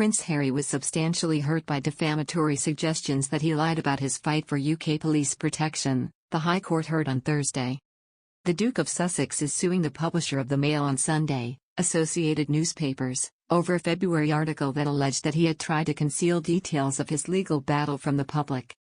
Prince Harry was substantially hurt by defamatory suggestions that he lied about his fight for UK police protection, the High Court heard on Thursday. The Duke of Sussex is suing the publisher of the Mail on Sunday, Associated Newspapers, over a February article that alleged that he had tried to conceal details of his legal battle from the public.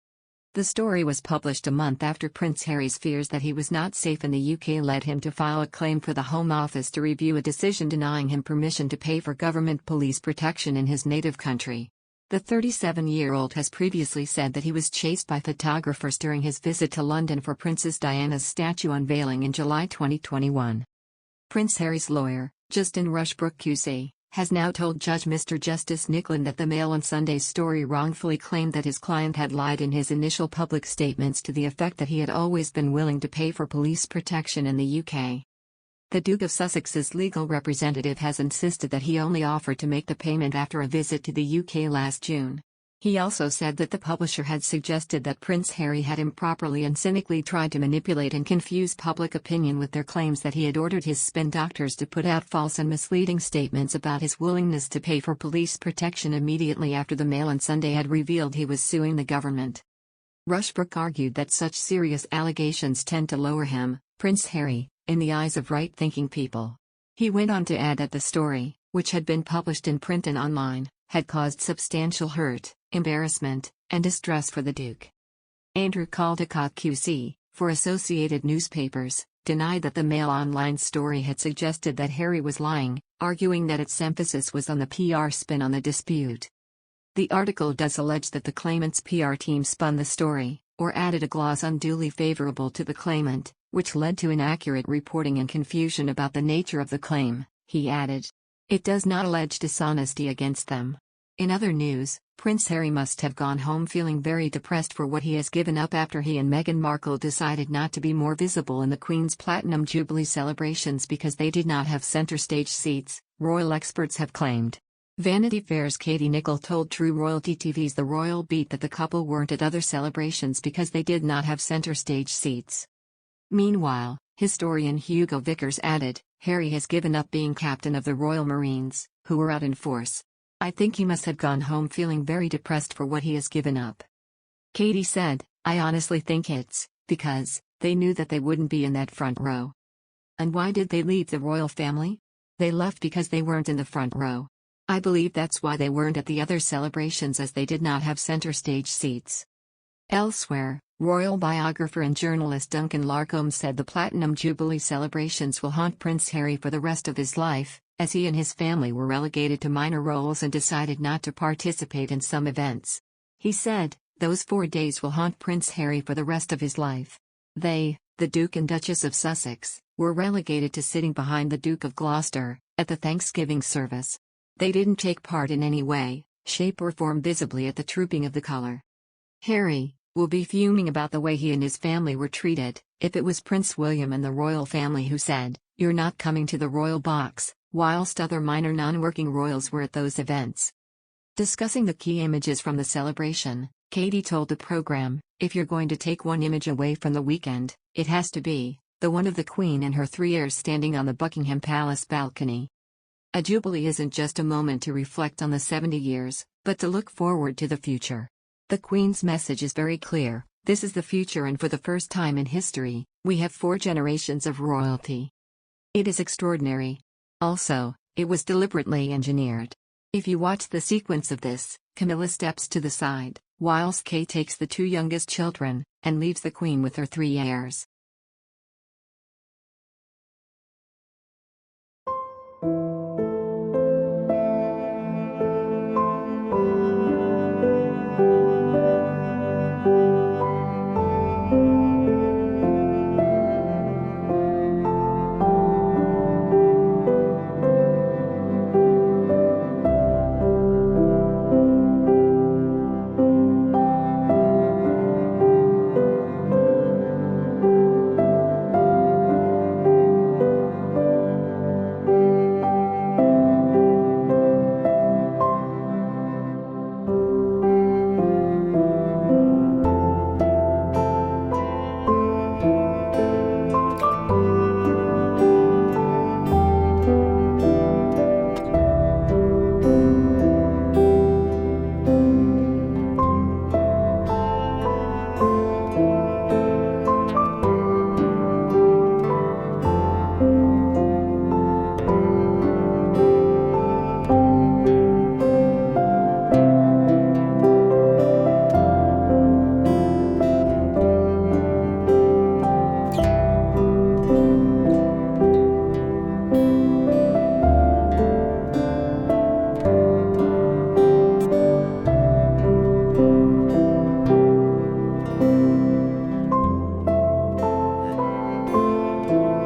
The story was published a month after Prince Harry's fears that he was not safe in the UK led him to file a claim for the Home Office to review a decision denying him permission to pay for government police protection in his native country. The 37-year-old has previously said that he was chased by photographers during his visit to London for Princess Diana's statue unveiling in July 2021. Prince Harry's lawyer, Justin Rushbrook QC, has now told Judge Mr. Justice Nicklin that the Mail on Sunday's story wrongfully claimed that his client had lied in his initial public statements to the effect that he had always been willing to pay for police protection in the UK. The Duke of Sussex's legal representative has insisted that he only offered to make the payment after a visit to the UK last June. He also said that the publisher had suggested that Prince Harry had improperly and cynically tried to manipulate and confuse public opinion with their claims that he had ordered his spin doctors to put out false and misleading statements about his willingness to pay for police protection immediately after the Mail on Sunday had revealed he was suing the government. Rushbrook argued that such serious allegations tend to lower him, Prince Harry, in the eyes of right-thinking people. He went on to add that the story, which had been published in print and online, had caused substantial hurt, embarrassment, and distress for the Duke. Andrew Caldecott QC, for Associated Newspapers, denied that the Mail Online story had suggested that Harry was lying, arguing that its emphasis was on the PR spin on the dispute. The article does allege that the claimant's PR team spun the story, or added a gloss unduly favorable to the claimant, which led to inaccurate reporting and confusion about the nature of the claim, he added. It does not allege dishonesty against them. In other news, Prince Harry must have gone home feeling very depressed for what he has given up after he and Meghan Markle decided not to be more visible in the Queen's Platinum Jubilee celebrations because they did not have center stage seats, royal experts have claimed. Vanity Fair's Katie Nicholl told True Royalty TV's The Royal Beat that the couple weren't at other celebrations because they did not have center stage seats. Meanwhile, historian Hugo Vickers added, Harry has given up being captain of the Royal Marines, who were out in force. I think he must have gone home feeling very depressed for what he has given up. Katie said, I honestly think it's because they knew that they wouldn't be in that front row. And why did they leave the royal family? They left because they weren't in the front row. I believe that's why they weren't at the other celebrations, as they did not have center stage seats. Elsewhere, royal biographer and journalist Duncan Larcombe said the Platinum Jubilee celebrations will haunt Prince Harry for the rest of his life, as he and his family were relegated to minor roles and decided not to participate in some events. He said, those 4 days will haunt Prince Harry for the rest of his life. They, the Duke and Duchess of Sussex, were relegated to sitting behind the Duke of Gloucester, at the Thanksgiving service. They didn't take part in any way, shape or form visibly at the trooping of the colour. Harry will be fuming about the way he and his family were treated, if it was Prince William and the royal family who said, "You're not coming to the royal box," whilst other minor non-working royals were at those events. Discussing the key images from the celebration, Katie told the programme, "If you're going to take one image away from the weekend, it has to be the one of the Queen and her 3 heirs standing on the Buckingham Palace balcony." A jubilee isn't just a moment to reflect on the 70 years, but to look forward to the future. The Queen's message is very clear: this is the future, and for the first time in history, we have 4 generations of royalty. It is extraordinary. Also, it was deliberately engineered. If you watch the sequence of this, Camilla steps to the side, whilst Kate takes the 2 youngest children, and leaves the Queen with her 3 heirs.